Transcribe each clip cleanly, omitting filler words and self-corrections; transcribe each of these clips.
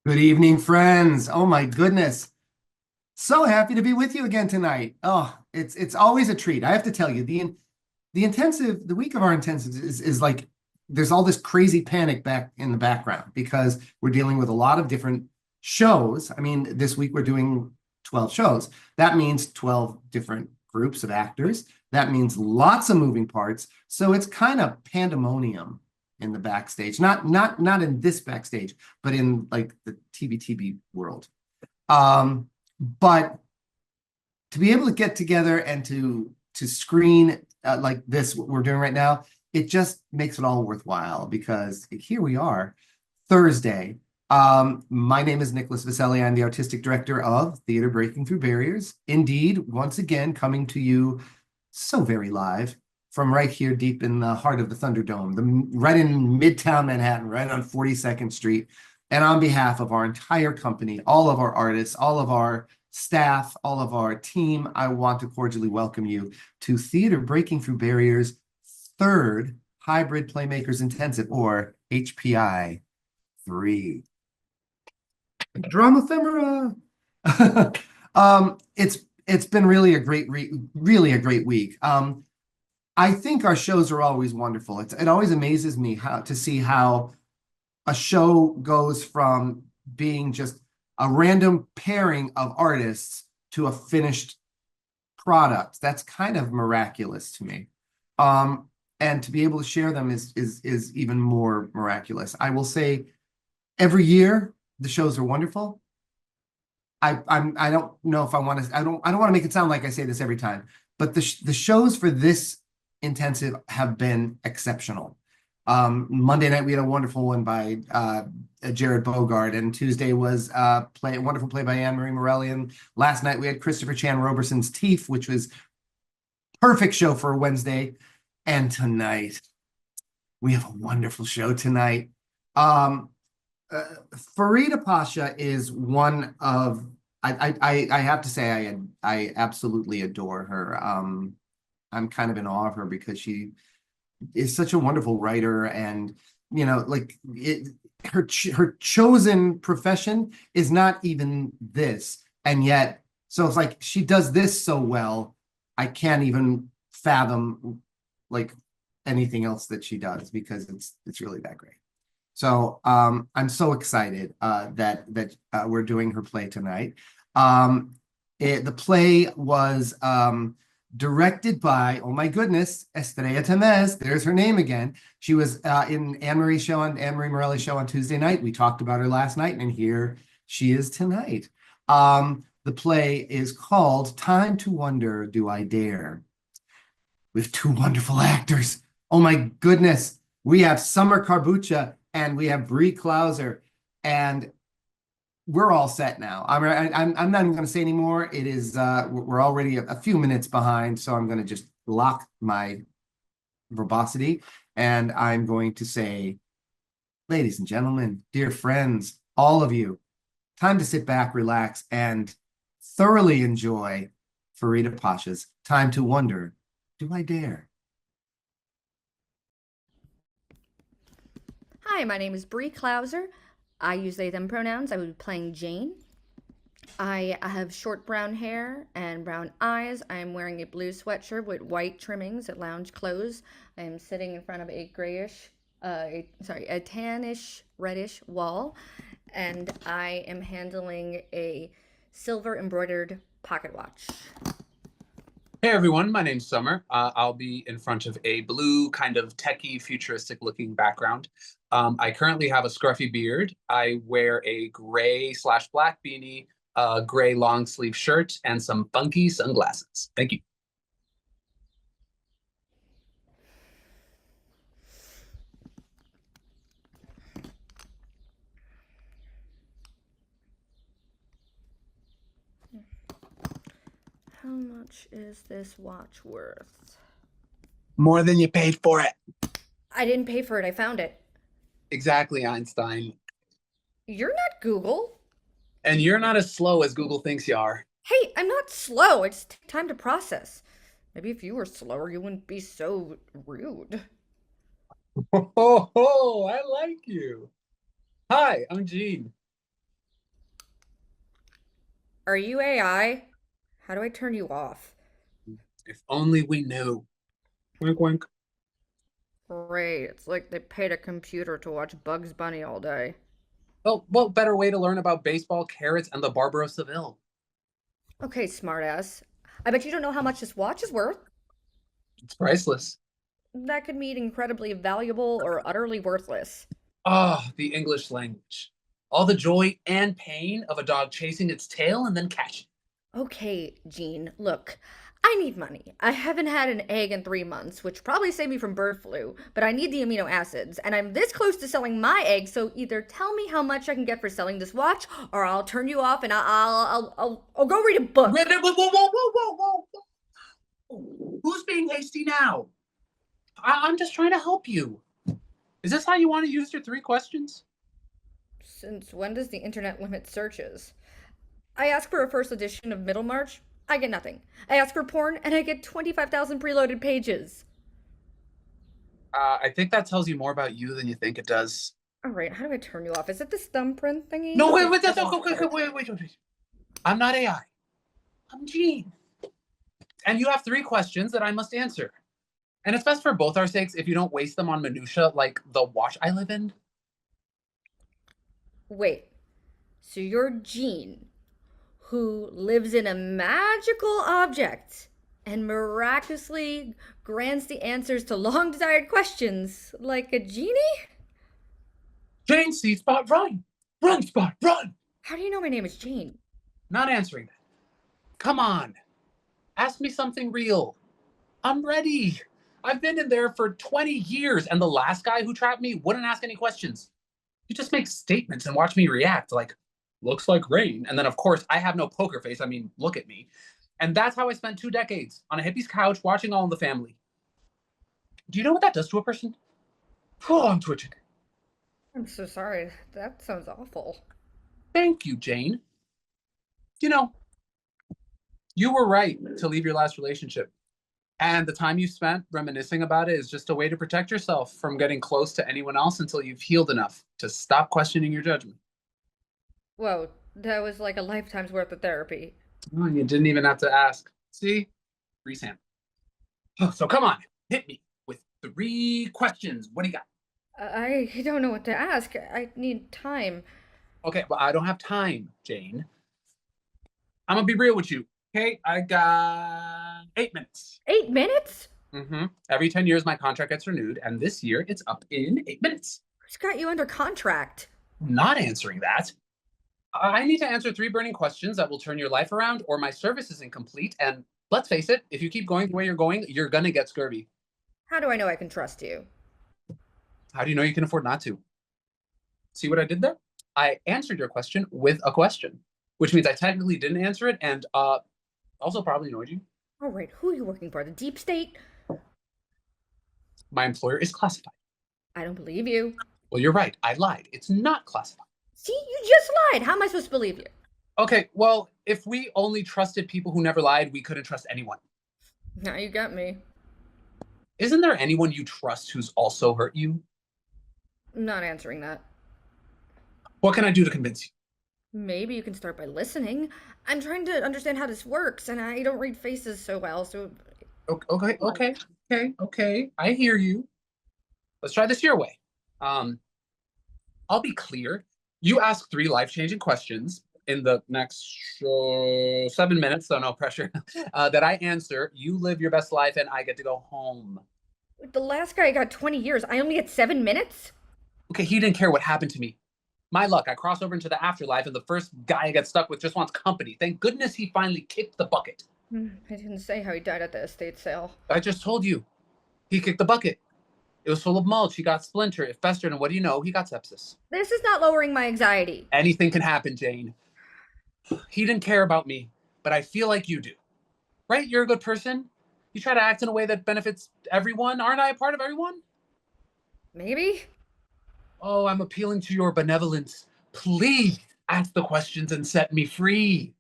Good evening, friends. Oh my goodness. So happy to be with you again tonight. Oh, it's always a treat. I have to tell you, the week of our intensives is like there's all this crazy panic back in the background because we're dealing with a lot of different shows. I mean, this week we're doing 12 shows. That means 12 different groups of actors. That means lots of moving parts. So it's kind of pandemonium in the backstage. Not in this backstage, but in like the TBTB world. But to be able to get together and to screen like this, what we're doing right now, it just makes it all worthwhile because here we are, Thursday. My name is Nicholas Viselli. I'm the artistic director of Theater Breaking Through Barriers. Indeed, once again, coming to you so very live from right here deep in the heart of the Thunderdome, right in Midtown Manhattan, right on 42nd Street. And on behalf of our entire company, all of our artists, all of our staff, all of our team, I want to cordially welcome you to Theater Breaking Through Barriers' third Hybrid Playmakers Intensive, or HPI3. DRAMAPHEMERA. It's been really a great week. I think our shows are always wonderful. It always amazes me to see how a show goes from being just a random pairing of artists to a finished product. That's kind of miraculous to me. Um, and to be able to share them is even more miraculous. I will say every year the shows are wonderful. I don't know if I want to I don't want to make it sound like I say this every time, but the shows for this intensive have been exceptional. Monday night we had a wonderful one by Jared Bogart, and Tuesday was a wonderful play by Anne-Marie Morelli, and last night we had Christopher Chan Roberson's Teeth, which was perfect show for a Wednesday, and tonight we have a wonderful show tonight. Um, Fareeda Pasha is one of I have to say I absolutely adore her. I'm kind of in awe of her because she is such a wonderful writer, and like her chosen profession is not even this, and yet so it's like she does this so well. I can't even fathom like anything else that she does because it's really that great. So I'm so excited that we're doing her play tonight. The play was directed by, oh my goodness, Estrella Tamez. There's her name again. She was in Anne-Marie Morelli's show on Tuesday night. We talked about her last night, and here she is tonight. The play is called Time to Wonder, Do I Dare? With two wonderful actors. Oh my goodness. We have Sommer Carbuccia and we have Bree Klauser, and we're all set now. I'm not even going to say anymore. It is we're already a few minutes behind, so I'm going to just lock my verbosity, and I'm going to say, ladies and gentlemen, dear friends, all of you, time to sit back, relax, and thoroughly enjoy Fareeda Pasha's Time to Wonder. Do I dare? Hi, my name is Bree Klauser. I use they them pronouns. I will be playing Jane. I have short brown hair and brown eyes. I am wearing a blue sweatshirt with white trimmings at lounge clothes. I am sitting in front of a a tannish reddish wall, and I am handling a silver embroidered pocket watch. Hey everyone, my name's Sommer. I'll be in front of a blue, kind of techie, futuristic looking background. I currently have a scruffy beard. I wear a gray slash black beanie, a gray long sleeve shirt, and some funky sunglasses. Thank you. How much is this watch worth? More than you paid for it. I didn't pay for it. I found it. Exactly, Einstein. You're not Google. And you're not as slow as Google thinks you are. Hey, I'm not slow. It's time to process. Maybe if you were slower, you wouldn't be so rude. Oh, I like you. Hi, I'm Gene. Are you AI? How do I turn you off? If only we knew. Wink, wink. Great. It's like they paid a computer to watch Bugs Bunny all day. Well, what better way to learn about baseball, carrots, and the Barber of Seville? Okay, smartass. I bet you don't know how much this watch is worth. It's priceless. That could mean incredibly valuable or utterly worthless. Ah, the English language. All the joy and pain of a dog chasing its tail and then catching. Okay, Jean, look. I need money. I haven't had an egg in 3 months, which probably saved me from bird flu, but I need the amino acids, and I'm this close to selling my egg, so either tell me how much I can get for selling this watch, or I'll turn you off and I'll go read a book. Whoa, whoa, whoa, whoa, whoa, whoa, whoa. Who's being hasty now? I'm just trying to help you. Is this how you want to use your 3 questions? Since when does the internet limit searches? I ask for a first edition of Middlemarch, I get nothing. I ask for porn, and I get 25,000 preloaded pages. I think that tells you more about you than you think it does. All right, how do I turn you off? Is it this thumbprint thingy? No, wait, wait. I'm not AI. I'm Gene. And you have 3 questions that I must answer. And it's best for both our sakes if you don't waste them on minutia like the watch I live in. Wait, so you're Jean, who lives in a magical object and miraculously grants the answers to long desired questions like a genie? Jane, see Spot, run! Run, Spot, run! How do you know my name is Jean? Not answering that. Come on. Ask me something real. I'm ready. I've been in there for 20 years, and the last guy who trapped me wouldn't ask any questions. You just make statements and watch me react like, looks like rain. And then, of course, I have no poker face. I mean, look at me. And that's how I spent 2 decades on a hippie's couch watching All in the Family. Do you know what that does to a person? Oh, I'm twitching. I'm so sorry. That sounds awful. Thank you, Jane. You know, you were right to leave your last relationship. And the time you spent reminiscing about it is just a way to protect yourself from getting close to anyone else until you've healed enough to stop questioning your judgment. Whoa, that was like a lifetime's worth of therapy. Oh, you didn't even have to ask. See? Free Sam. Oh, so come on, hit me with 3 questions. What do you got? I don't know what to ask. I need time. Okay, well, I don't have time, Jane. I'm gonna be real with you. Okay, I got 8 minutes. 8 minutes? Every 10 years, my contract gets renewed, and this year it's up in 8 minutes. Who's got you under contract? I'm not answering that. I need to answer 3 burning questions that will turn your life around, or my service is incomplete. And let's face it, if you keep going the way you're going, you're gonna get scurvy. How do I know I can trust you? How do you know you can afford not to? See what I did there? I answered your question with a question, which means I technically didn't answer it, and also probably annoyed you. All right, who are you working for? The deep state? My employer is classified. I don't believe you. Well, you're right. I lied. It's not classified. See, you just lied. How am I supposed to believe you? Okay, well, if we only trusted people who never lied, we couldn't trust anyone. Now you got me. Isn't there anyone you trust who's also hurt you? I'm not answering that. What can I do to convince you? Maybe you can start by listening. I'm trying to understand how this works, and I don't read faces so well, so... Okay. I hear you. Let's try this your way. I'll be clear. You ask 3 life-changing questions in the next 7 minutes, so no pressure, that I answer. You live your best life, and I get to go home. The last guy got 20 years. I only get 7 minutes? Okay, he didn't care what happened to me. My luck, I cross over into the afterlife, and the first guy I get stuck with just wants company. Thank goodness he finally kicked the bucket. I didn't say how he died at the estate sale. I just told you. He kicked the bucket. It was full of mulch. He got splintered. It festered, and what do you know? He got sepsis. This is not lowering my anxiety. Anything can happen, Jane. He didn't care about me, but I feel like you do. Right? You're a good person. You try to act in a way that benefits everyone. Aren't I a part of everyone? Maybe? Oh, I'm appealing to your benevolence. Please ask the questions and set me free.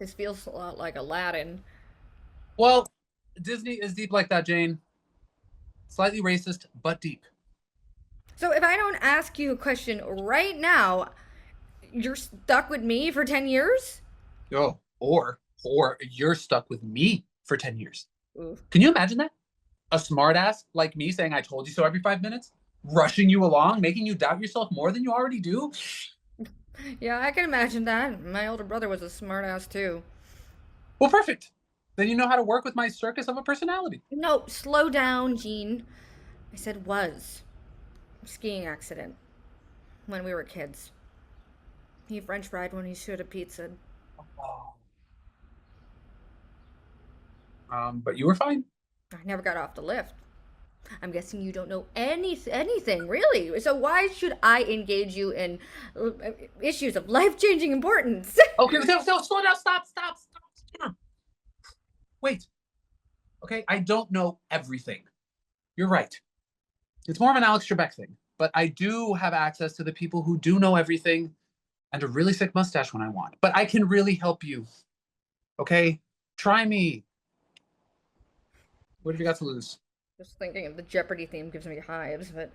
This feels a lot like Aladdin. Well, Disney is deep like that, Jane. Slightly racist, but deep. So if I don't ask you a question right now, you're stuck with me for 10 years? Oh, or you're stuck with me for 10 years. Oof. Can you imagine that? A smartass like me saying I told you so every 5 minutes, rushing you along, making you doubt yourself more than you already do. Yeah, I can imagine that. My older brother was a smartass too. Well, perfect. Then you know how to work with my circus of a personality. No, slow down, Jean. I said was. Skiing accident. When we were kids. He French fried when he should have pizza. Oh. But you were fine. I never got off the lift. I'm guessing you don't know anything, really. So why should I engage you in issues of life-changing importance? Okay, no, slow down, stop. Wait. Okay, I don't know everything. You're right. It's more of an Alex Trebek thing, but I do have access to the people who do know everything and a really sick mustache when I want. But I can really help you. Okay? Try me. What have you got to lose? Just thinking of the Jeopardy theme gives me hives, but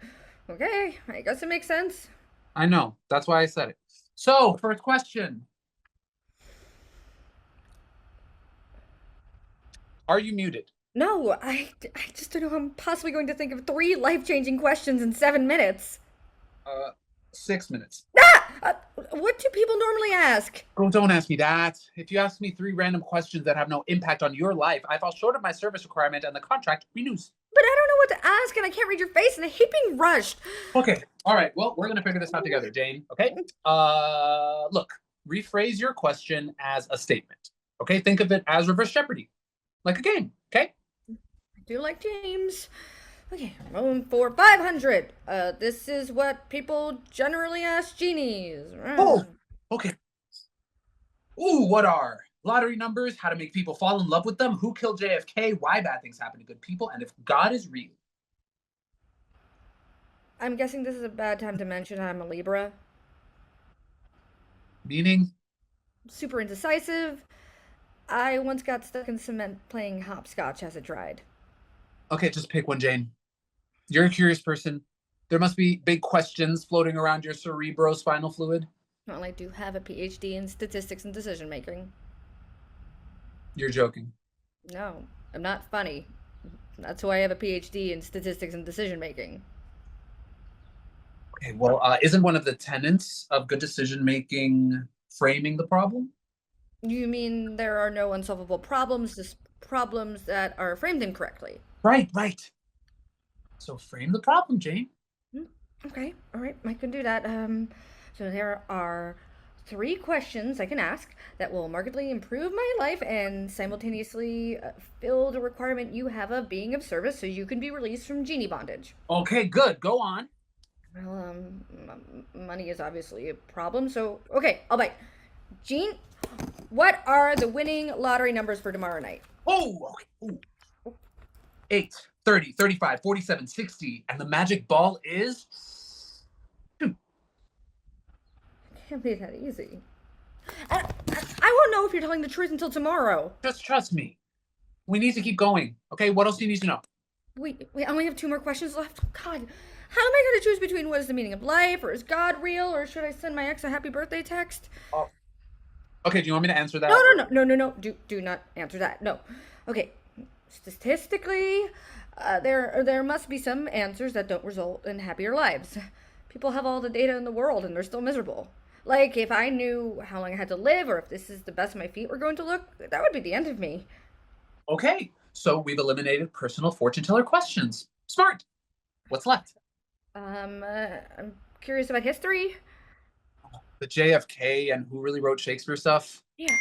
okay, I guess it makes sense. I know. That's why I said it. So, first question. Are you muted? No, I just don't know how I'm possibly going to think of 3 life-changing questions in 7 minutes. 6 minutes. Ah! What do people normally ask? Oh, don't ask me that. If you ask me 3 random questions that have no impact on your life, I fall short of my service requirement and the contract renews. But I don't know what to ask, and I can't read your face, and I hate being rushed. Okay. All right. Well, we're going to figure this out together, Jane. Okay? Look, rephrase your question as a statement. Okay? Think of it as reverse Jeopardy. Like a game. Okay? I do like James. Okay, rolling for 500. This is what people generally ask genies. Oh, okay. Ooh, what are lottery numbers? How to make people fall in love with them? Who killed JFK? Why bad things happen to good people? And if God is real. I'm guessing this is a bad time to mention I'm a Libra. Meaning? Super indecisive. I once got stuck in cement playing hopscotch as it dried. Okay, just pick one, Jane. You're a curious person. There must be big questions floating around your cerebrospinal fluid. Well, I do have a PhD in statistics and decision making. You're joking. No, I'm not funny. That's why I have a PhD in statistics and decision making. Okay, well, isn't one of the tenets of good decision making framing the problem? You mean there are no unsolvable problems, just problems that are framed incorrectly? Right. So frame the problem, Jane. Okay, all right, I can do that. So there are 3 questions I can ask that will markedly improve my life and simultaneously fill the requirement you have of being of service so you can be released from genie bondage. Okay, good. Go on. Well, money is obviously a problem, so okay, I'll bite. Jean, what are the winning lottery numbers for tomorrow night? Oh, okay. Ooh. 8, 30, 35, 47, 60, and the magic ball is 2. Can't be that easy. I won't know if you're telling the truth until tomorrow. Just trust me. We need to keep going. Okay, what else do you need to know? We only have 2 more questions left. God, how am I going to choose between what is the meaning of life, or is God real, or should I send my ex a happy birthday text? Okay, do you want me to answer that? No. Do not answer that. No. Okay. Statistically, there must be some answers that don't result in happier lives. People have all the data in the world and they're still miserable. Like, if I knew how long I had to live, or if this is the best my feet were going to look, that would be the end of me. Okay, so we've eliminated personal fortune teller questions. Smart. What's left? I'm curious about history. The JFK and who really wrote Shakespeare stuff. Yeah.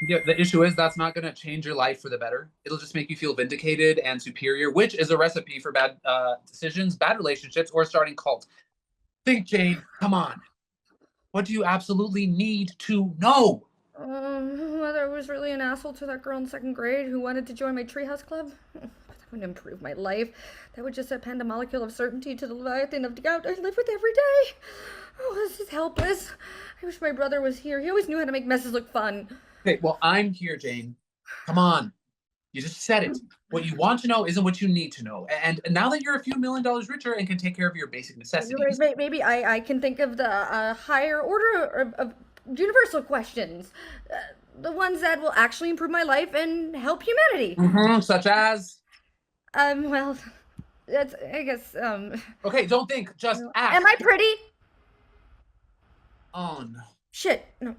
Yeah, the issue is that's not going to change your life for the better. It'll just make you feel vindicated and superior, which is a recipe for bad decisions, bad relationships, or starting cults. Think, Jane. Come on. What do you absolutely need to know? Whether I was really an asshole to that girl in 2nd grade who wanted to join my treehouse club. That wouldn't improve my life. That would just append a molecule of certainty to the Leviathan of doubt I live with every day. Oh, this is helpless. I wish my brother was here. He always knew how to make messes look fun. Okay, well, I'm here, Jane. Come on. You just said it. What you want to know isn't what you need to know. And now that you're a few $1 million richer and can take care of your basic necessities. Maybe I can think of the higher order of universal questions. the ones that will actually improve my life and help humanity. Such as? Well, that's, I guess, Okay, don't think, just ask. am I pretty? Oh, no. Shit, no.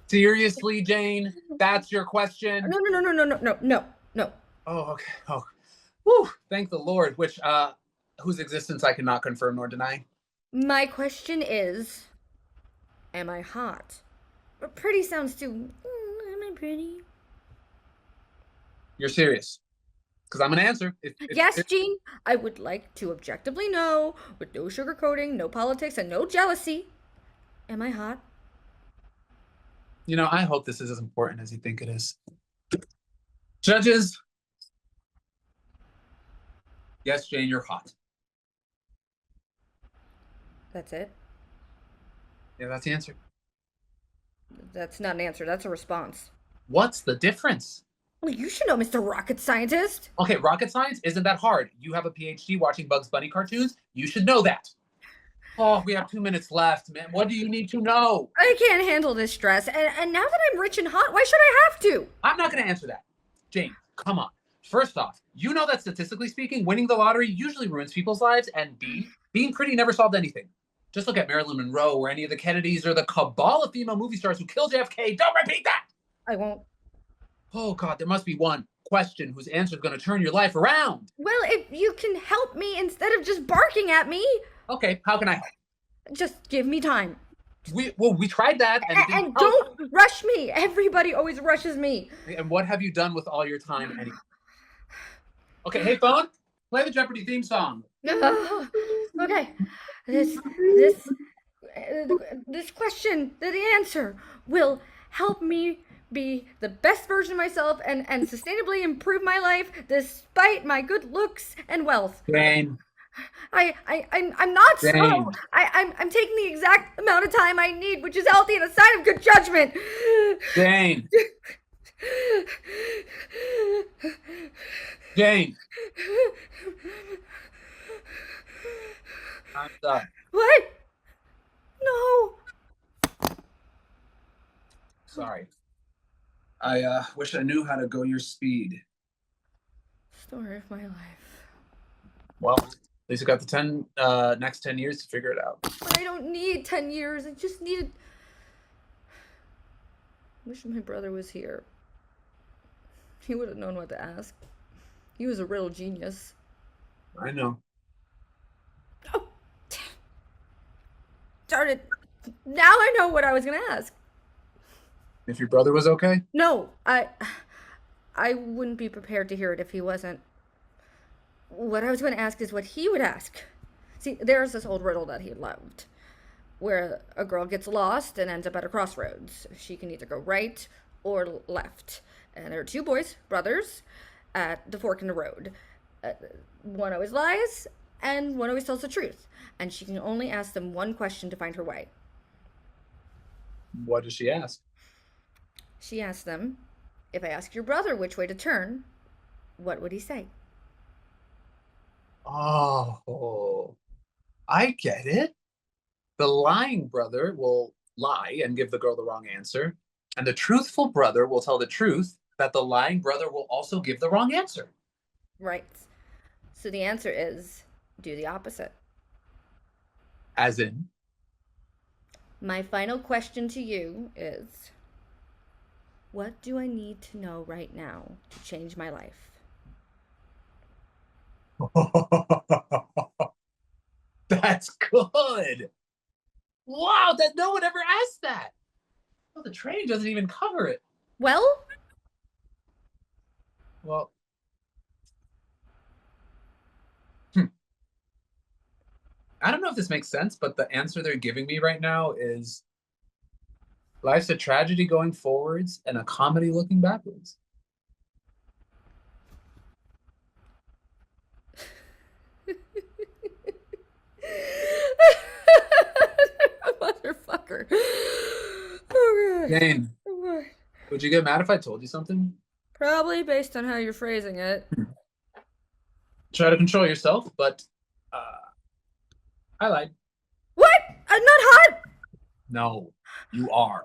Seriously, Jane? That's your question? No. Oh, okay. Oh, whew, thank the Lord, which, whose existence I cannot confirm nor deny. My question is, am I hot? But pretty sounds too, am I pretty? You're serious? Because I'm gonna answer. Yes, Jean, I would like to objectively know, with no sugarcoating, no politics, and no jealousy, am I hot? You know, I hope this is as important as you think it is. Judges. Yes, Jane, you're hot. That's it? Yeah, that's the answer. That's not an answer, that's a response. What's the difference? Well, you should know, Mr. Rocket Scientist. Okay, rocket science isn't that hard. You have a PhD watching Bugs Bunny cartoons. You should know that. Oh, we have 2 minutes left, man. What do you need to know? I can't handle this stress, and now that I'm rich and hot, why should I have to? I'm not going to answer that. Jane, come on. First off, you know that statistically speaking, winning the lottery usually ruins people's lives, and B, being pretty never solved anything. Just look at Marilyn Monroe or any of the Kennedys or the cabal of female movie stars who killed JFK. Don't repeat that! I won't. Oh, God, there must be one question whose answer is going to turn your life around. Well, if you can help me instead of just barking at me. Okay, how can I help? Just give me time. We tried that. And don't rush me. Everybody always rushes me. And what have you done with all your time anyway? Okay, hey, phone, play the Jeopardy theme song. Okay. This question, the answer, will help me be the best version of myself and sustainably improve my life despite my good looks and wealth. Jane. I'm not Jane. slow. I'm taking the exact amount of time I need, which is healthy and a sign of good judgment. Jane. Jane. I'm done. What? No. Sorry. I wish I knew how to go your speed. Story of my life. Well, at least you got the next 10 years to figure it out. But I don't need 10 years. I just needed... Wish my brother was here. He would have known what to ask. He was a real genius. I know. Oh, darn it. Now I know what I was going to ask. If your brother was okay? No, I wouldn't be prepared to hear it if he wasn't. What I was going to ask is what he would ask. See, there's this old riddle that he loved, where a girl gets lost and ends up at a crossroads. She can either go right or left. And there are two boys, brothers, at the fork in the road. One always lies, and one always tells the truth. And she can only ask them one question to find her way. What does she ask? She asked them, if I ask your brother which way to turn, what would he say? Oh, I get it. The lying brother will lie and give the girl the wrong answer. And the truthful brother will tell the truth that the lying brother will also give the wrong answer. Right. So the answer is do the opposite. As in? My final question to you is, what do I need to know right now to change my life? That's good. Wow, that no one ever asked that. Well, the train doesn't even cover it. Well, I don't know if this makes sense, but the answer they're giving me right now is life's a tragedy going forwards and a comedy looking backwards. motherfucker. Oh, God. Jane, would you get mad if I told you something? Probably based on how you're phrasing it. Try to control yourself, but I lied. What? I'm not hot? No, you are.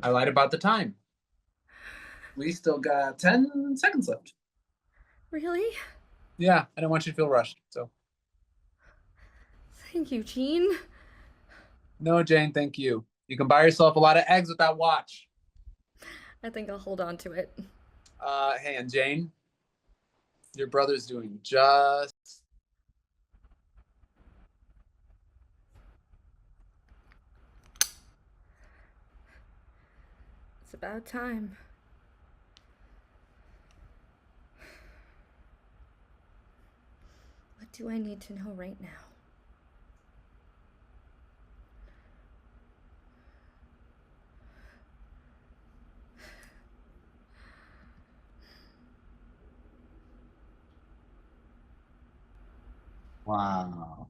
I lied about the time. We still got 10 seconds left. Really? Yeah, I don't want you to feel rushed. So, Thank you, Gene. no, Jane, thank you. You can buy yourself a lot of eggs with that watch. I think I'll hold on to it. Hey, and Jane, your brother's doing just. It's about time. What do I need to know right now? Wow.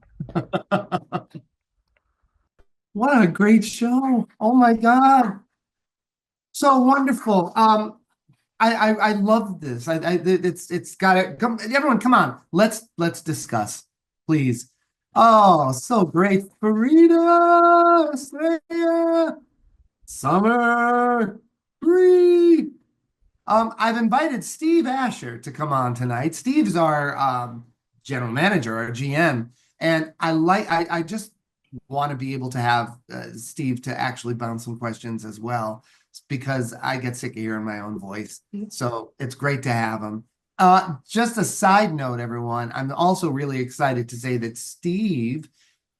What a great show. Oh my God. So wonderful. I love this. It's got to come. Everyone, come on. Let's discuss, please. Oh, so great. Fareeda, Estrella, Sommer, Bree. I've invited Steve Asher to come on tonight. Steve's our general manager, our GM, and I just want to be able to have Steve to actually bounce some questions as well, because I get sick of hearing my own voice. So it's great to have him. Just a side note, everyone, I'm also really excited to say that Steve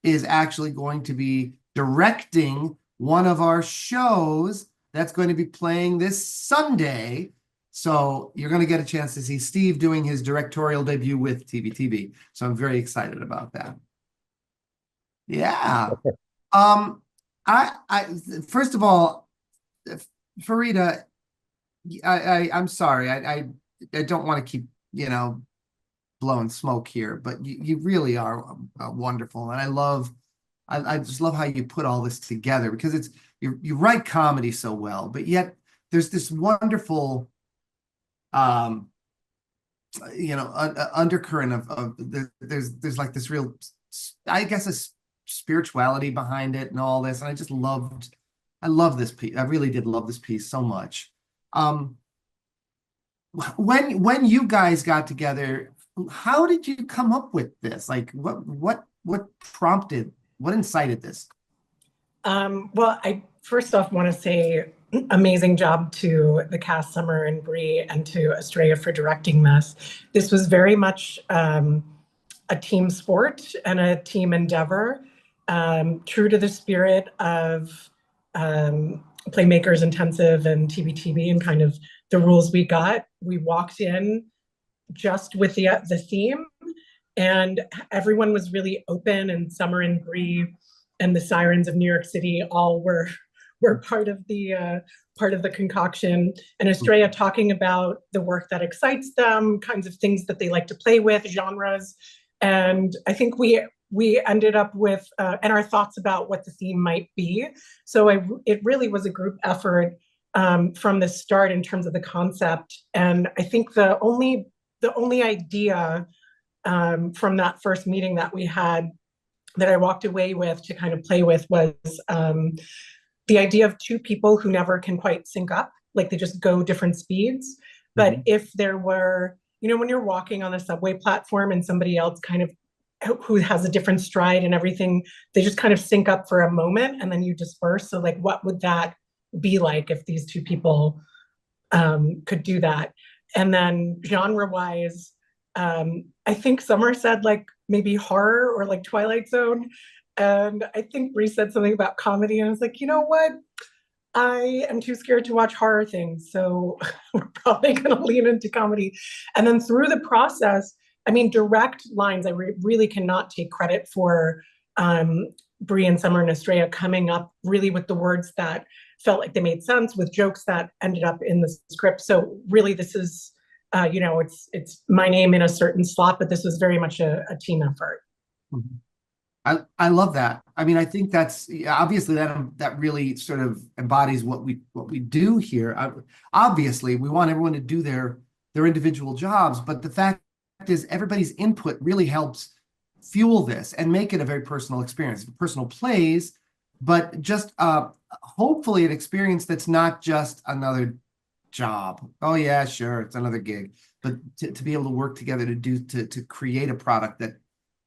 is actually going to be directing one of our shows that's going to be playing this Sunday. So you're going to get a chance to see Steve doing his directorial debut with TVTV. So I'm very excited about that. Yeah. I first of all, Fareeda, I'm sorry. I don't want to keep, blowing smoke here, but you really are wonderful. And I just love how you put all this together, because you write comedy so well, but yet there's this wonderful undercurrent of there's like this real, I guess, a spirituality behind it and all this. And I love this piece. I really did love this piece so much. When you guys got together, how did you come up with this? Like what prompted, what incited this? Well, I first off want to say amazing job to the cast, Sommer and Bree, and to Estrella for directing this. This was very much a team sport and a team endeavor, true to the spirit of Playmakers Intensive and TBTV and kind of the rules we got. We walked in just with the theme, and everyone was really open, and Sommer and Bree and the Sirens of New York City all were part of the concoction. And Estrella talking about the work that excites them, kinds of things that they like to play with, genres. And I think we ended up with and our thoughts about what the theme might be. So it really was a group effort from the start in terms of the concept. And I think the only idea from that first meeting that we had that I walked away with to kind of play with was the idea of two people who never can quite sync up, like they just go different speeds. But if there were, when you're walking on a subway platform and somebody else kind of who has a different stride and everything, they just kind of sync up for a moment and then you disperse. So like, what would that be like if these two people could do that? And then genre-wise, I think Sommer said like maybe horror or like Twilight Zone. And I think Bree said something about comedy. And I was like, you know what? I am too scared to watch horror things. So we're probably going to lean into comedy. And then through the process, I mean, direct lines, I really cannot take credit for Bree and Sommer and Estrella coming up really with the words that felt like they made sense, with jokes that ended up in the script. So really this is, it's my name in a certain slot, but this was very much a team effort. I love that. I mean, I think that's obviously that really sort of embodies what we do here. Obviously, we want everyone to do their individual jobs, but the fact is everybody's input really helps fuel this and make it a very personal experience. Personal plays, but just hopefully an experience that's not just another job. Oh yeah, sure, it's another gig, but to be able to work together to create a product that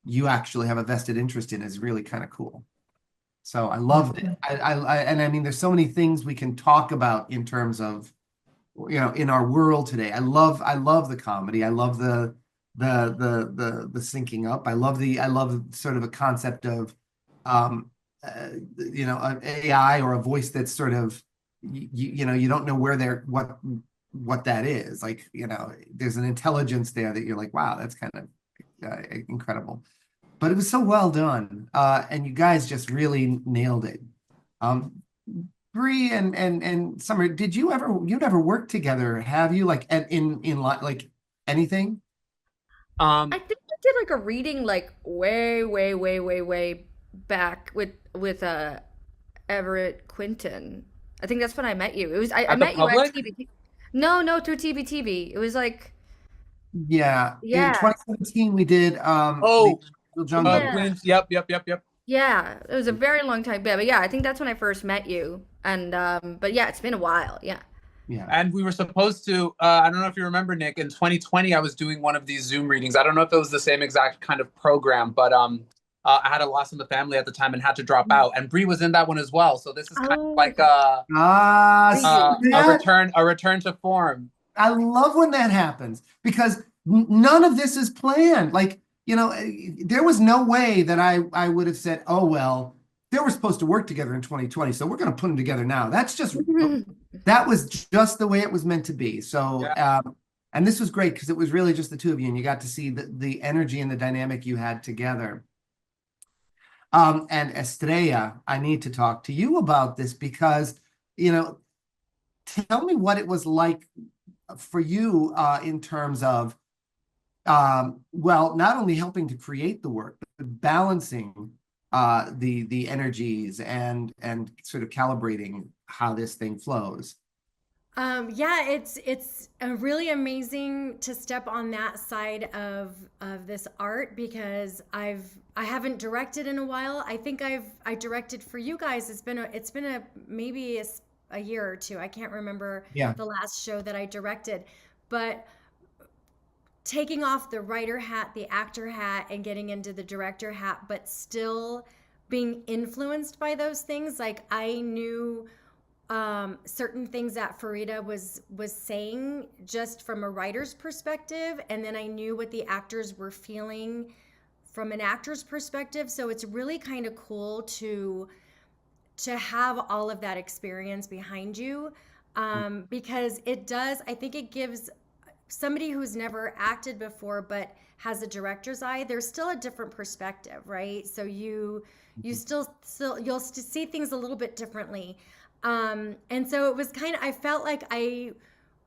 you actually have a vested interest in is really kind of cool. So I loved it. And I mean, there's so many things we can talk about in terms of, in our world today. I love the comedy. I love the syncing up. I love sort of a concept of, an AI or a voice that's sort of, you don't know what that is. Like, there's an intelligence there that you're like, wow, that's kind of incredible. But it was so well done, and you guys just really nailed it. Bree and Summer, you never worked together, have you? Like like anything? I think I did like a reading like way, way, way, way, way back with Everett Quinton. I think that's when I met you. It was I At the met you at public? TBT. No, no, through TBTB. It was like Yeah, in yeah, 2017 we did Oh, the Jungle. yeah, Queens. Yep, yep, yep, yep. yeah. It was a very long time. But yeah, I think that's when I first met you. And but yeah, it's been a while. Yeah. Yeah. And we were supposed to, I don't know if you remember, Nick, in 2020, I was doing one of these Zoom readings. I don't know if it was the same exact kind of program, but I had a loss in the family at the time and had to drop out. And Bree was in that one as well. So this is kind of Oh, like See a that? return to form. I love when that happens because none of this is planned. Like, there was no way that I would have said, oh, well, they were supposed to work together in 2020, so we're going to put them together now. That was just the way it was meant to be. So, Yeah. and this was great because it was really just the two of you, and you got to see the energy and the dynamic you had together. And Estrella, I need to talk to you about this because, tell me what it was like for you in terms of, well, not only helping to create the work, but balancing the energies and sort of calibrating how this thing flows. Yeah, it's really amazing to step on that side of this art because I haven't directed in a while. I think I directed for you guys. It's been a maybe a year or two. I can't remember Yeah. the last show that I directed, but taking off the writer hat, the actor hat, and getting into the director hat, but still being influenced by those things. Like I knew certain things that Fareeda was saying just from a writer's perspective, and then I knew what the actors were feeling from an actor's perspective. So it's really kind of cool to have all of that experience behind you, because it does. I think it gives somebody who's never acted before but has a director's eye. There's still a different perspective, right? So you still you'll see things a little bit differently. And so it was I felt like I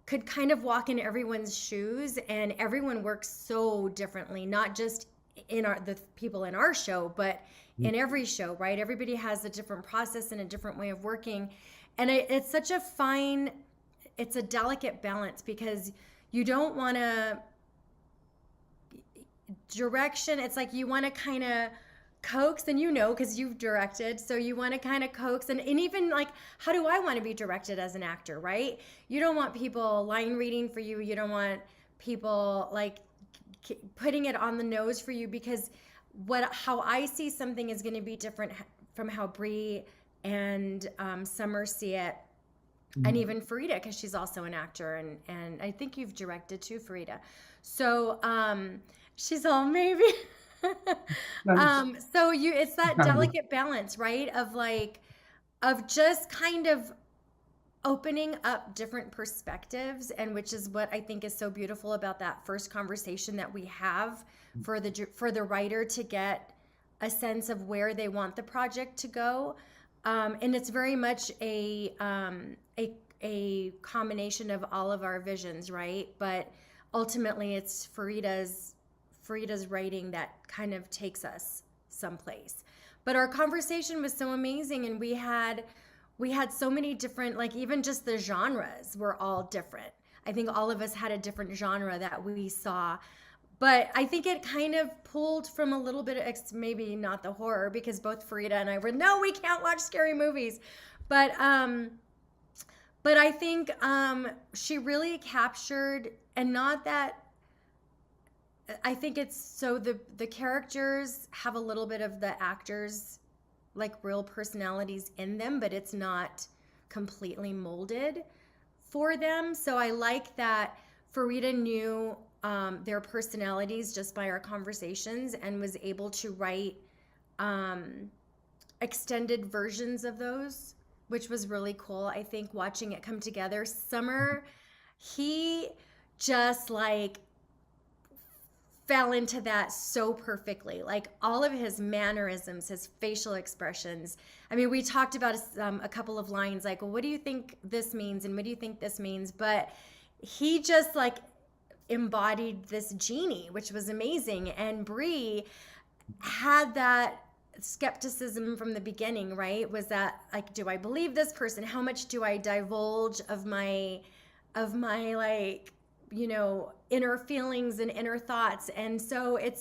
could kind of walk in everyone's shoes, and everyone works so differently, not just in the people in our show, but in every show, right? Everybody has a different process and a different way of working. And it's such it's a delicate balance because you don't want to direction. It's like you want to kind of coax, and because you've directed, so you want to kind of coax and even like, how do I want to be directed as an actor, right? You don't want people line reading for you. You don't want people like putting it on the nose for you, because how I see something is going to be different from how Bree and Sommer see it. And even Fareeda, because she's also an actor, and I think you've directed too, Fareeda. So she's all maybe. So it's that delicate balance, right? Of just kind of opening up different perspectives, and which is what I think is so beautiful about that first conversation that we have for the writer to get a sense of where they want the project to go. And it's very much a combination of all of our visions, right? But ultimately, it's Fareeda's writing that kind of takes us someplace. But our conversation was so amazing, and we had so many different, like even just the genres were all different. I think all of us had a different genre that we saw, but I think it kind of pulled from a little bit of maybe not the horror, because both Fareeda and I were, no, we can't watch scary movies, but I think she really captured, and not that, I think it's so the characters have a little bit of the actors like real personalities in them, but it's not completely molded for them. So I like that Fareeda knew their personalities just by our conversations and was able to write extended versions of those, which was really cool. I think watching it come together. Sommer, he just like fell into that so perfectly. Like all of his mannerisms, his facial expressions. I mean, we talked about a couple of lines like, well, what do you think this means? And what do you think this means? But he just like embodied this genie, which was amazing. And Bree had that skepticism from the beginning, right? Was that like, do I believe this person? How much do I divulge of my like, you know, inner feelings and inner thoughts? And so it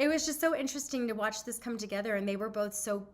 was just so interesting to watch this come together. And they were both so,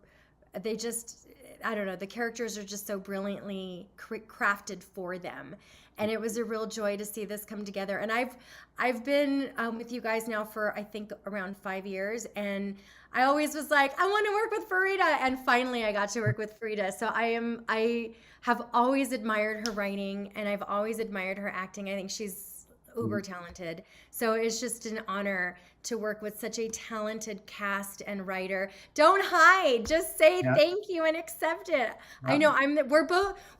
they just, I don't know, the characters are just so brilliantly crafted for them. And it was a real joy to see this come together. And I've been with you guys now for, I think, around 5 years. And I always was like, I want to work with Fareeda. And finally I got to work with Fareeda. So I have always admired her writing, and I've always admired her acting. I think she's uber talented. So it's just an honor to work with such a talented cast and writer. Don't hide, just say thank you and accept it. I know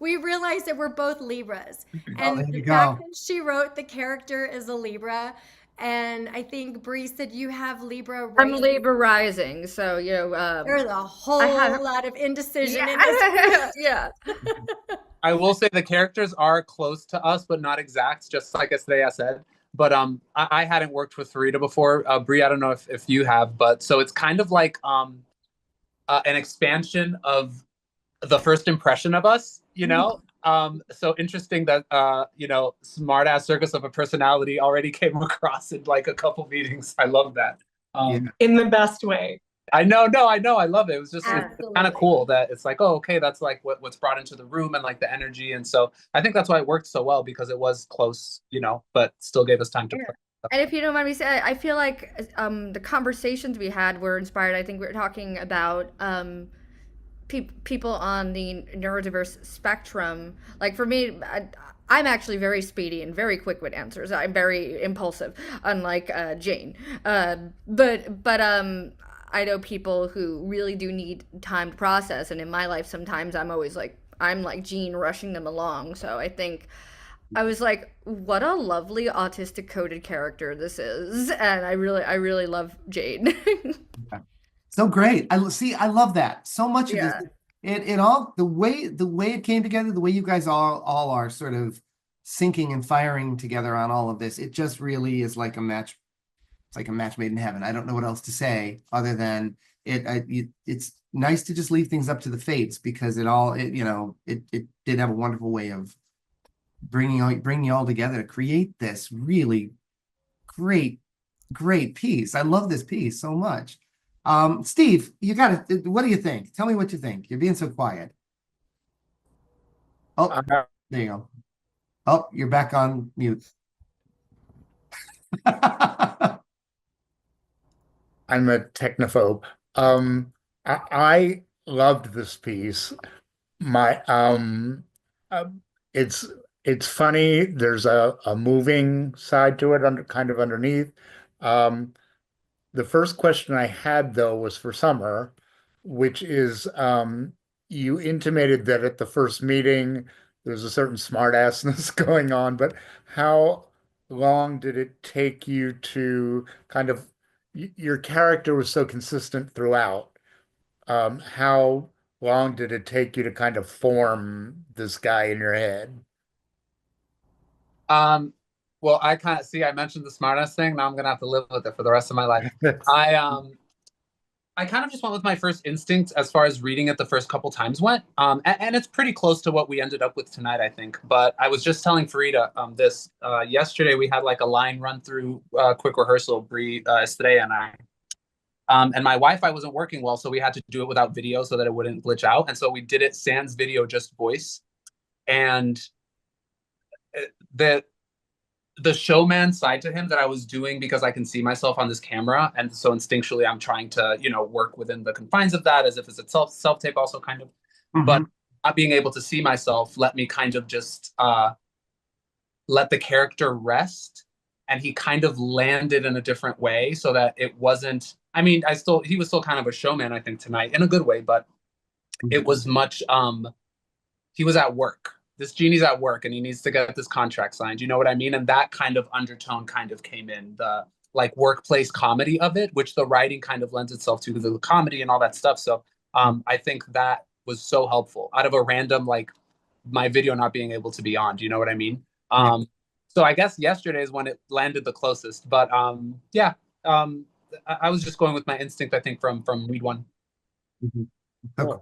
we realize that we're both Libras. And the fact that she wrote the character is a Libra. And I think Bree said you have Libra rising. I'm Libra rising, so you know there's a whole lot of indecision in this. Yeah. I will say the characters are close to us, but not exact, just like Estrella said. But I hadn't worked with Fareeda before. Bree, I don't know if you have, but so it's kind of like an expansion of the first impression of us, you know? So interesting that, you know, smart ass circus of a personality already came across in like a couple meetings. I love that. In the best way. I know, I love it. It was just it's kind of cool that it's like, oh, okay, that's like what's brought into the room and like the energy. And so I think that's why it worked so well, because it was close, you know, but still gave us time to play. And if you don't mind me saying, I feel like the conversations we had were inspired. I think we were talking about people on the neurodiverse spectrum. Like for me, I'm actually very speedy and very quick with answers. I'm very impulsive, unlike Jane. But I know people who really do need time to process, and in my life sometimes I'm like Jean rushing them along. So I think I was like, what a lovely autistic coded character this is, and I really love Jane. So great. I love that. So much of this, it all, the way it came together, the way you guys all are sort of syncing and firing together on all of this, it just really is like a match. It's like a match made in heaven. I don't know what else to say other than it's nice to just leave things up to the fates, because it did have a wonderful way of bringing you all together to create this really great piece. I love this piece so much. Steve, what do you think? Tell me what you think. You're being so quiet. Oh, there you go. Oh, you're back on mute. I'm a technophobe. I loved this piece. It's funny. There's a moving side to it kind of underneath. The first question I had though was for Sommer, which is you intimated that at the first meeting there's a certain smartassness going on, but how long did it take you to kind of your character was so consistent throughout. How long did it take you to kind of form this guy in your head? Well, I mentioned the smartass thing. Now I'm gonna have to live with it for the rest of my life. I kind of just went with my first instinct as far as reading it the first couple times went. And it's pretty close to what we ended up with tonight, I think. But I was just telling Fareeda this yesterday. We had like a line run through quick rehearsal, Bree, Estrella, and I. And my Wi-Fi wasn't working well, so we had to do it without video so that it wouldn't glitch out. And so we did it sans video, just voice. And the showman side to him that I was doing because I can see myself on this camera, and so instinctually I'm trying to, work within the confines of that as if it's a self tape also kind of, but not being able to see myself let me kind of just let the character rest, and he kind of landed in a different way so that it wasn't. I mean, he was still kind of a showman, I think, tonight in a good way, but it was much. He was at work. This genie's at work and he needs to get this contract signed. You know what I mean? And that kind of undertone kind of came in, the like workplace comedy of it, which the writing kind of lends itself to the comedy and all that stuff. So I think that was so helpful out of a random, like my video not being able to be on. Do you know what I mean? So I guess yesterday is when it landed the closest, but I was just going with my instinct, I think, from read one. Okay.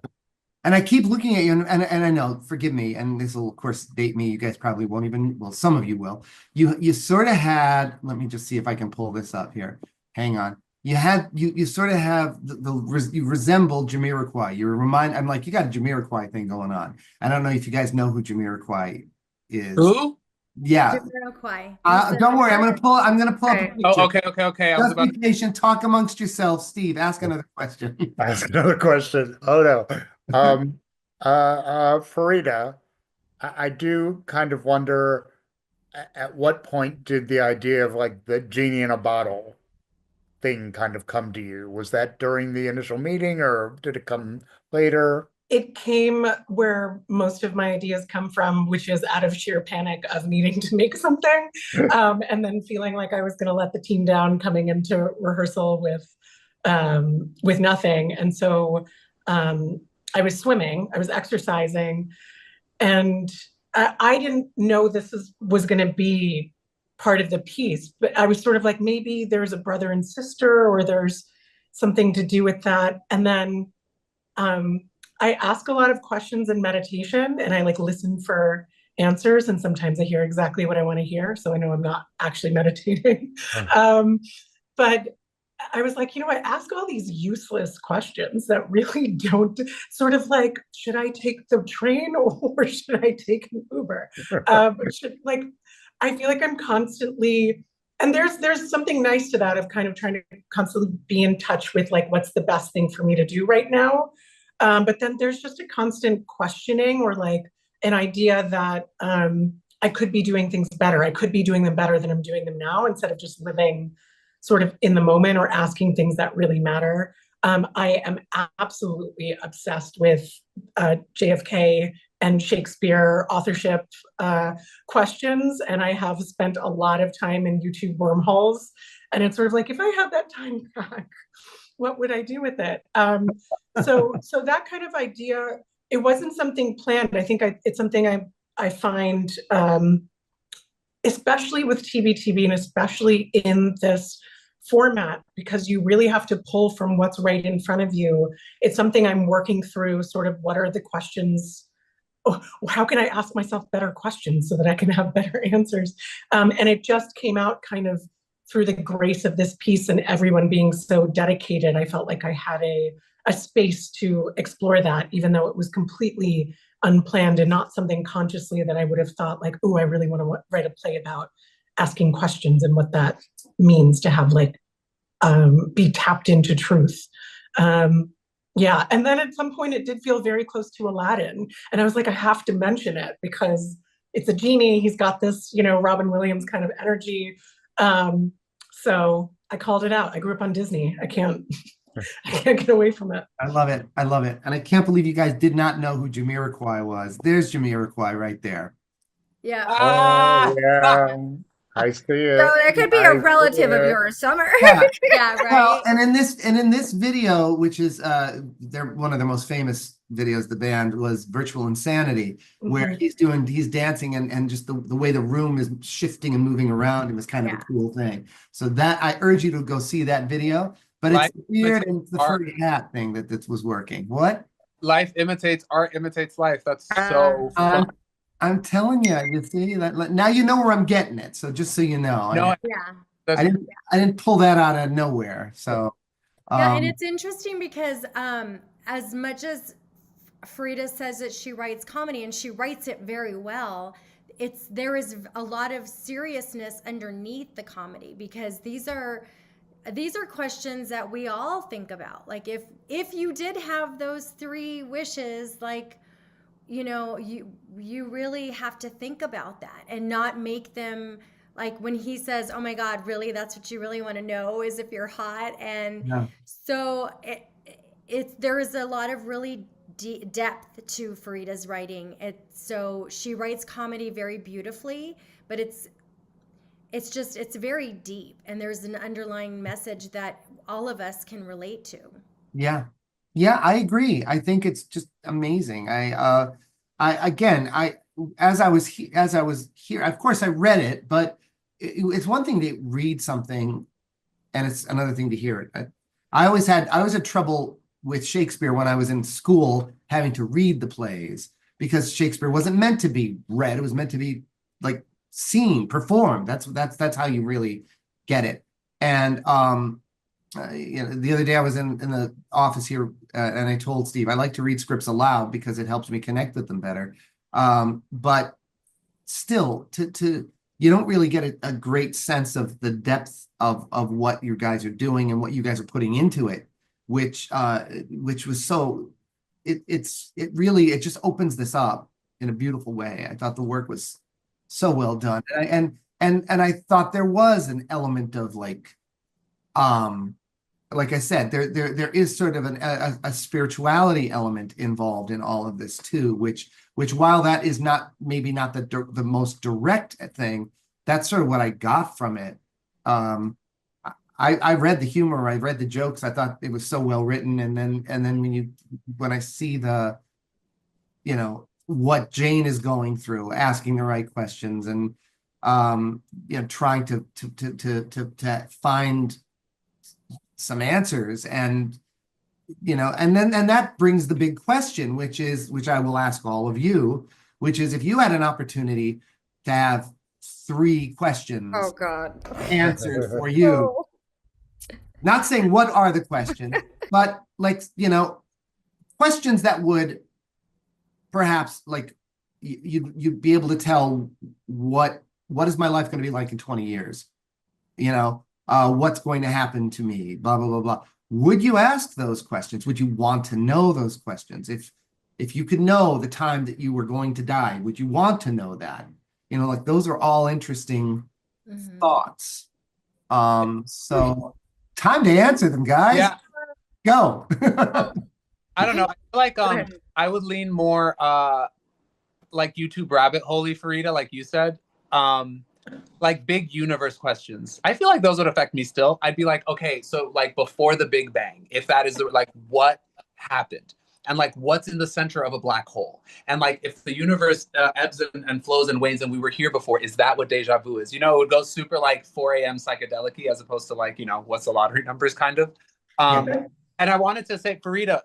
And I keep looking at you, and I know, forgive me, and this will, of course, date me. You guys probably won't even, well, some of you will. You sort of had, let me just see if I can pull this up here. Hang on. You sort of have, you resemble Jamiroquai. I'm like, you got a Jamiroquai thing going on. I don't know if you guys know who Jamiroquai is. Who? Yeah. Jamiroquai. Don't worry, I'm gonna pull up a picture. Oh, okay. I was Just be patient, talk amongst yourselves. Steve, ask another question. Ask another question. Oh no. Fareeda, I do kind of wonder at what point did the idea of like the genie in a bottle thing kind of come to you? Was that during the initial meeting or did it come later? It came where most of my ideas come from, which is out of sheer panic of needing to make something, and then feeling like I was going to let the team down coming into rehearsal with nothing. And so I was swimming, I was exercising, and I didn't know this was going to be part of the piece, but I was sort of like, maybe there's a brother and sister, or there's something to do with that. And then I ask a lot of questions in meditation, and I like listen for answers, and sometimes I hear exactly what I want to hear, so I know I'm not actually meditating. But I was like, I ask all these useless questions that really don't, sort of like, should I take the train or should I take an Uber? I feel like I'm constantly, and there's something nice to that of kind of trying to constantly be in touch with like, what's the best thing for me to do right now? But then there's just a constant questioning, or like an idea that I could be doing things better. I could be doing them better than I'm doing them now, instead of just living sort of in the moment or asking things that really matter. I am absolutely obsessed with JFK and Shakespeare authorship questions. And I have spent a lot of time in YouTube wormholes. And it's sort of like, if I had that time back, what would I do with it? So that kind of idea, it wasn't something planned. I think it's something I find, especially with TBTB and especially in this format, because you really have to pull from what's right in front of you. It's something I'm working through, sort of what are the questions, how can I ask myself better questions so that I can have better answers? And it just came out kind of through the grace of this piece and everyone being so dedicated. I felt like I had a space to explore that, even though it was completely unplanned and not something consciously that I would have thought like, oh, I really want to write a play about asking questions and what that means to have like be tapped into truth. Yeah, and then at some point it did feel very close to Aladdin, and I was like, I have to mention it because it's a genie. He's got this, Robin Williams kind of energy. So I called it out. I grew up on Disney. I can't get away from it. I love it. And I can't believe you guys did not know who Jamiroquai was. There's Jamiroquai right there. Yeah. Oh, yeah. I see it. So it could be a relative of yours, Sommer. Yeah. Yeah, right. Well, and in this video, which is they're one of the most famous videos, the band, was Virtual Insanity, where he's dancing and just the way the room is shifting and moving around him is kind of a cool thing. So that I urge you to go see that video. but it's Life the beard and imitates the art. furry hat thing that was working. What? Life imitates art, imitates life. That's so fun. I'm telling you, you see that now you know where I'm getting it. So just so you know, No, Yeah. I that's didn't pull that out of nowhere. So Yeah, and it's interesting because as much as Fareeda says that she writes comedy and she writes it very well, there is a lot of seriousness underneath the comedy because these are questions that we all think about. Like if you did have those three wishes, like you really have to think about that and not make them like when he says, "Oh my God, really? That's what you really want to know is if you're hot." And yeah. so there is a lot of really depth to Fareeda's writing. So she writes comedy very beautifully, but it's very deep, and there's an underlying message that all of us can relate to. Yeah. Yeah, I agree. I think it's just amazing. Again, as I was here, of course I read it, but it's one thing to read something and it's another thing to hear it. I always had trouble with Shakespeare when I was in school having to read the plays because Shakespeare wasn't meant to be read. It was meant to be like seen, performed. That's how you really get it. And the other day I was in the office here and I told Steve I like to read scripts aloud because it helps me connect with them better. But still, to you don't really get a great sense of the depth of what you guys are doing and what you guys are putting into it, which was so it just opens this up in a beautiful way. I thought the work was so well done, and I thought there was an element of like I said, there is sort of a spirituality element involved in all of this too, which while that is maybe not the most direct thing, that's sort of what I got from it. I read the humor, I read the jokes, I thought it was so well written, and then when I see what Jane is going through, asking the right questions, and trying to find some answers, and that brings the big question, which I will ask all of you, which is if you had an opportunity to have 3 questions Oh God. answered for you, not saying what are the questions, but questions that would perhaps you'd be able to tell what is my life going to be like in 20 years, what's going to happen to me, blah, blah, blah, blah. Would you ask those questions? Would you want to know those questions? If you could know the time that you were going to die, would you want to know that? Those are all interesting thoughts. So time to answer them, guys. yeah. Go. I don't know. I feel like I would lean more like YouTube rabbit hole-y, Fareeda, like you said. Like big universe questions. I feel like those would affect me still. I'd be like, okay, so like before the Big Bang, if that is what happened, and what's in the center of a black hole, and if the universe ebbs and flows and wanes, and we were here before, is that what deja vu is? It would go super 4 a.m. psychedelic-y as opposed to what's the lottery numbers kind of. And I wanted to say, Fareeda,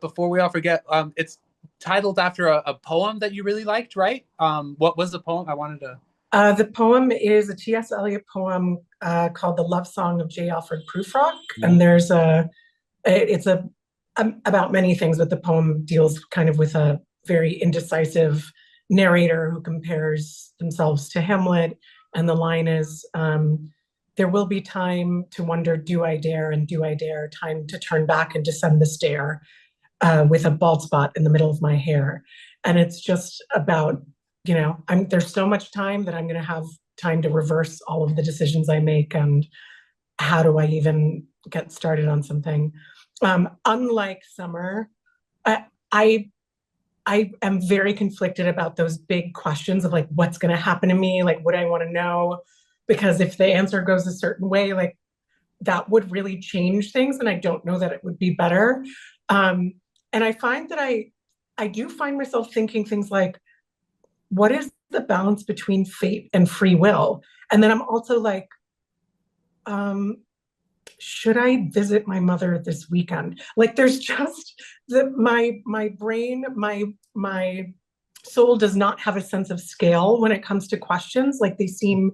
before we all forget, it's titled after a poem that you really liked, right? What was the poem? I wanted to. The poem is a T.S. Eliot poem called "The Love Song of J. Alfred Prufrock," and it's about many things, but the poem deals kind of with a very indecisive narrator who compares themselves to Hamlet, and the line is, "There will be time to wonder, do I dare, and do I dare, time to turn back and descend the stair, with a bald spot in the middle of my hair," and it's just about. There's so much time that I'm going to have time to reverse all of the decisions I make, and how do I even get started on something? Unlike Sommer, I am very conflicted about those big questions of what's going to happen to me, what I want to know, because if the answer goes a certain way, that would really change things, and I don't know that it would be better. And I find that I do find myself thinking things like, what is the balance between fate and free will? And then I'm also should I visit my mother this weekend? Like there's just my brain, my soul does not have a sense of scale when it comes to questions. Like they seem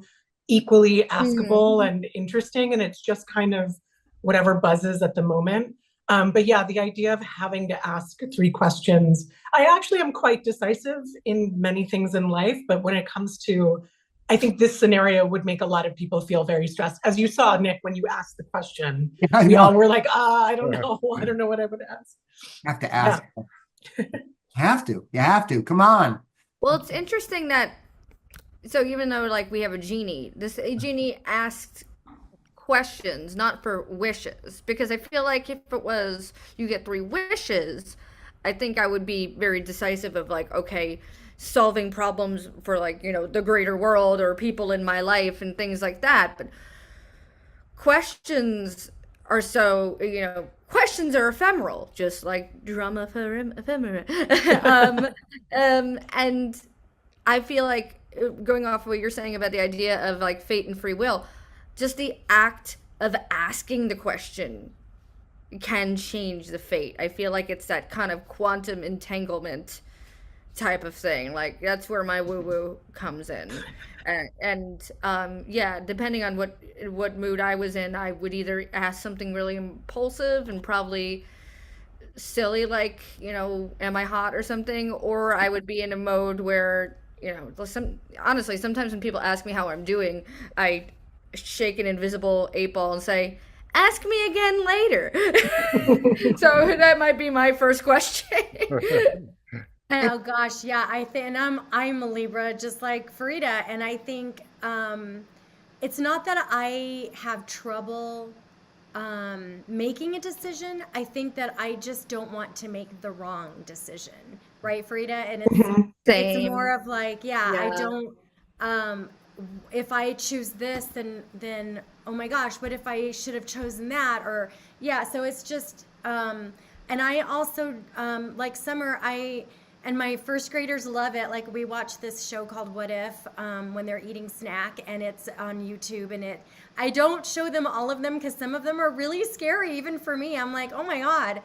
equally askable and interesting, and it's just kind of whatever buzzes at the moment. But yeah, the idea of having to ask 3 questions, I actually am quite decisive in many things in life, but when it comes to, I think this scenario would make a lot of people feel very stressed. As you saw, Nick, when you asked the question, I we all know. were like, I don't know. I don't know what I would ask. Have to ask. Have to. You have to. Come on. Well, it's interesting that, so even though like we have a genie, this genie asked questions, not for wishes, because I feel like if it was you get 3 wishes, I think I would be very decisive of like, okay, solving problems for like, the greater world or people in my life and things like that. But questions are so, questions are ephemeral, just like DRAMAPHEMERA. And I feel like going off of what you're saying about the idea of like fate and free will, just the act of asking the question can change the fate. I feel like it's that kind of quantum entanglement type of thing. Like that's where my woo-woo comes in. Yeah, depending on what mood I was in, I would either ask something really impulsive and probably silly, like, am I hot or something, or I would be in a mode where, honestly, sometimes when people ask me how I'm doing, I shake an invisible 8-ball and say, ask me again later. So that might be my first question. Oh gosh, yeah, and I'm a Libra, just like Fareeda, and I think it's not that I have trouble making a decision. I think that I just don't want to make the wrong decision, right, Fareeda? And it's more of like, I don't. If I choose this, then oh my gosh, what if I should have chosen that? Or so it's just and I also like Sommer, and my first graders love it. Like we watch this show called What If when they're eating snack, and it's on YouTube, and I don't show them all of them because some of them are really scary even for me. I'm like, oh my God.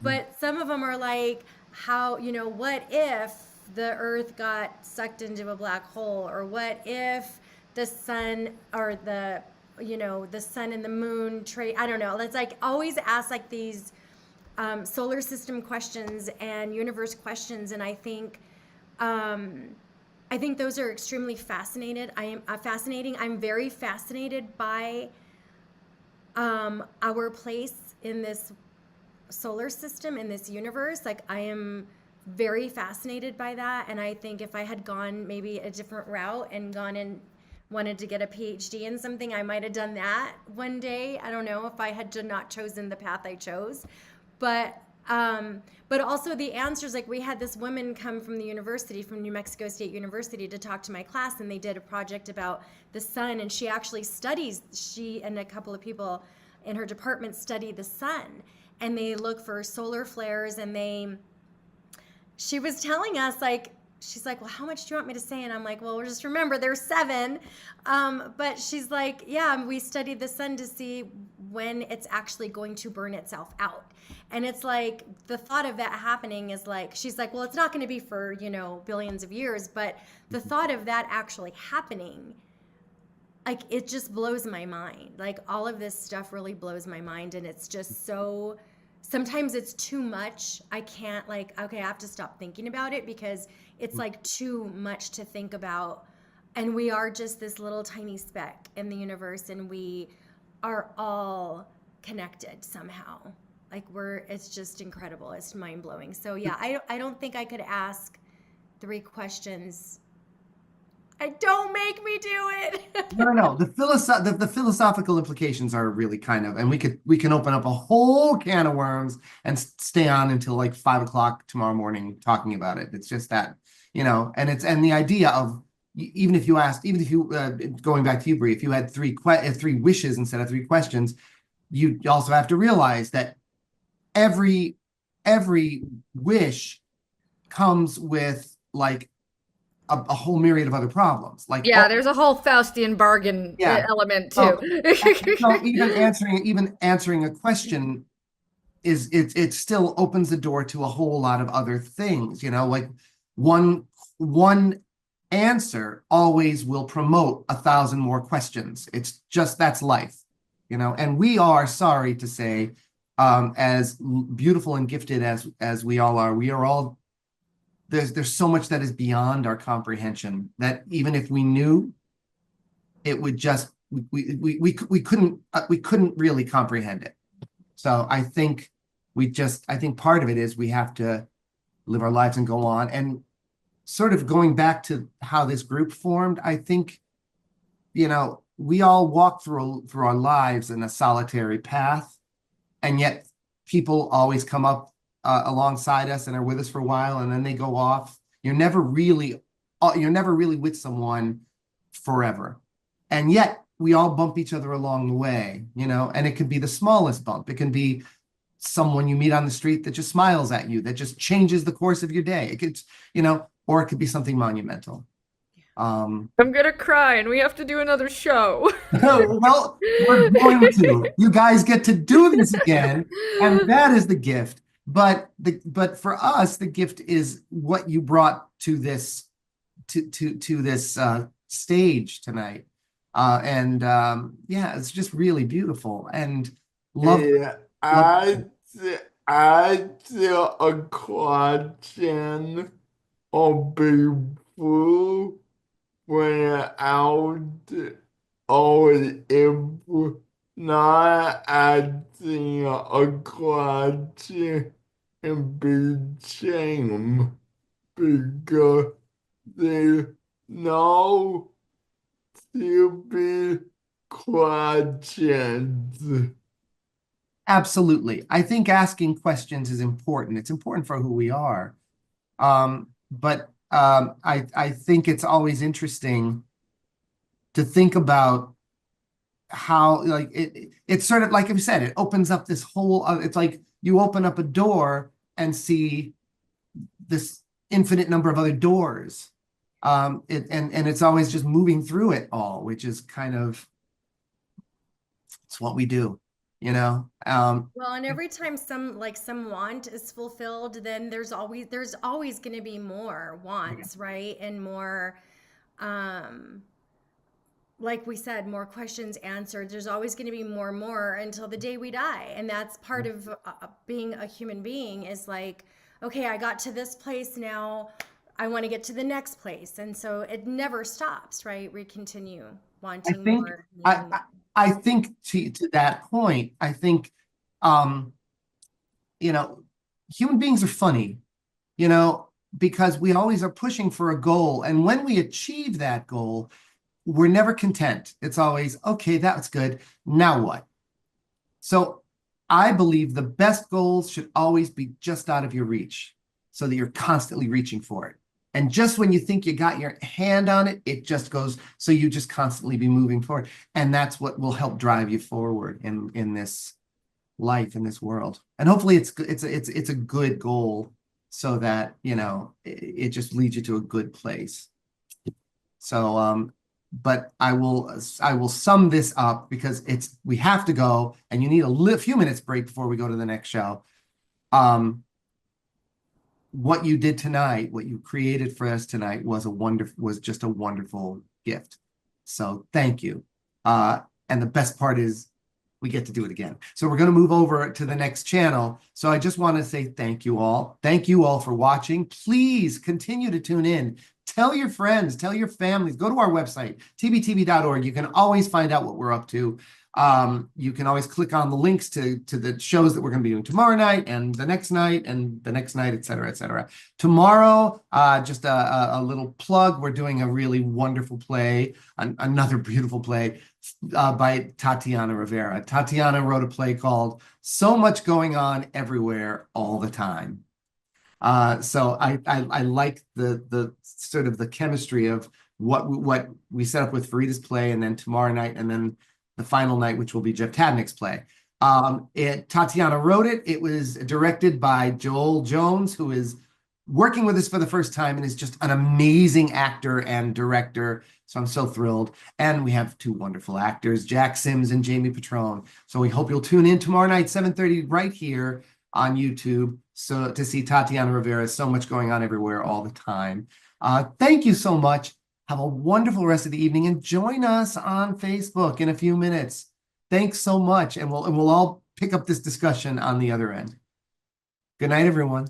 But some of them are like, how, what if the earth got sucked into a black hole, or what if the sun or the sun and the moon trade, I don't know. Let's like always ask like these solar system questions and universe questions, and I think those are extremely fascinating. I'm very fascinated by our place in this solar system, in this universe. Like I am very fascinated by that, and I think if I had gone maybe a different route and gone and wanted to get a PhD in something, I might have done that one day. I don't know if I had not chosen the path I chose. But also the answers, like we had this woman come from the university, from New Mexico State University, to talk to my class, and they did a project about the sun, and she actually she and a couple of people in her department study the sun, and they look for solar flares, and she was telling us, like, she's like, well, how much do you want me to say? And I'm like, well, just remember there's 7. But she's like, yeah, we studied the sun to see when it's actually going to burn itself out. And it's like, the thought of that happening is like, she's like, well, it's not going to be for, billions of years. But the thought of that actually happening, like, it just blows my mind. Like, all of this stuff really blows my mind. And it's just so, sometimes it's too much. I can't, like, okay, I have to stop thinking about it because it's like too much to think about. And we are just this little tiny speck in the universe, and we are all connected somehow. Like it's just incredible. It's mind blowing. So yeah, I don't think I could ask 3 questions. Don't make me do it. No. The philosophical implications are really kind of, and we can open up a whole can of worms and stay on until like 5 o'clock tomorrow morning talking about it. It's just that, and the idea of, even if you going back to you, Bree, if you had 3 wishes instead of 3 questions, you also have to realize that every wish comes with like a whole myriad of other problems. Like, Yeah, there's a whole Faustian bargain Yeah. element So, too. so even answering a question is it still opens the door to a whole lot of other things, like one answer always will promote 1,000 more questions. It's just, that's life, and we are, sorry to say, as beautiful and gifted as we all are, we are all, there's so much that is beyond our comprehension that even if we knew, it would just, we couldn't really comprehend it. So I think part of it is we have to live our lives and go on. And sort of going back to how this group formed, I think, we all walk through our lives in a solitary path, and yet people always come up alongside us and are with us for a while, and then they go off. You're never really with someone forever. And yet we all bump each other along the way, and it could be the smallest bump. It can be someone you meet on the street that just smiles at you, that just changes the course of your day. It could, or it could be something monumental. I'm gonna cry and we have to do another show. Well, we're going to. You guys get to do this again, and that is the gift. But for us, the gift is what you brought to this this stage tonight. Yeah, it's just really beautiful and love. Yeah, I still a question of people when out or if not asking a question and be shame because they know to be questions. Absolutely. I think asking questions is important. It's important for who we are. But I think it's always interesting to think about how, like, it's sort of like I said, it opens up this whole, it's like you open up a door and see this infinite number of other doors. And it's always just moving through it all, which is kind of, it's what we do. Well, and every time some want is fulfilled, then there's always going to be more wants, right? And more, like we said, more questions answered. There's always going to be more until the day we die. And that's part of being a human being, is like, okay, I got to this place, now I want to get to the next place. And so it never stops, right? We continue wanting more. I think to that point, I think, human beings are funny, because we always are pushing for a goal. And when we achieve that goal, we're never content. It's always, okay, that was good. Now what? So I believe the best goals should always be just out of your reach, so that you're constantly reaching for it. And just when you think you got your hand on it, it just goes, so you just constantly be moving forward. And that's what will help drive you forward in this life, in this world. And hopefully it's a good goal, so that, it just leads you to a good place. So, but I will sum this up, because we have to go, and you need a few minutes break before we go to the next show. What you did tonight, what you created for us tonight, was just a wonderful gift. So thank you. And the best part is we get to do it again. So we're going to move over to the next channel. So I just want to say thank you all. Thank you all for watching. Please continue to tune in. Tell your friends, tell your families, go to our website, tbtv.org. You can always find out what we're up to. You can always click on the links to the shows that we're going to be doing tomorrow night, and the next night, and the next night, et cetera, et cetera. Tomorrow, just a little plug, we're doing a really wonderful play, another beautiful play by Tatiana Rivera. Tatiana wrote a play called So Much Going On Everywhere All the Time. So I like the sort of the chemistry of what we set up with Fareeda's play, and then tomorrow night, and then the final night, which will be Jeff Tabnick's play. Tatiana wrote it. It was directed by Joel Jones, who is working with us for the first time and is just an amazing actor and director. So I'm so thrilled. And we have two wonderful actors, Jack Sims and Jamie Petrone. So we hope you'll tune in tomorrow night, 7:30, right here on YouTube, so to see Tatiana Rivera. So much going on everywhere all the time. Thank you so much. Have a wonderful rest of the evening and join us on Facebook in a few minutes. Thanks so much. And we'll all pick up this discussion on the other end. Good night, everyone.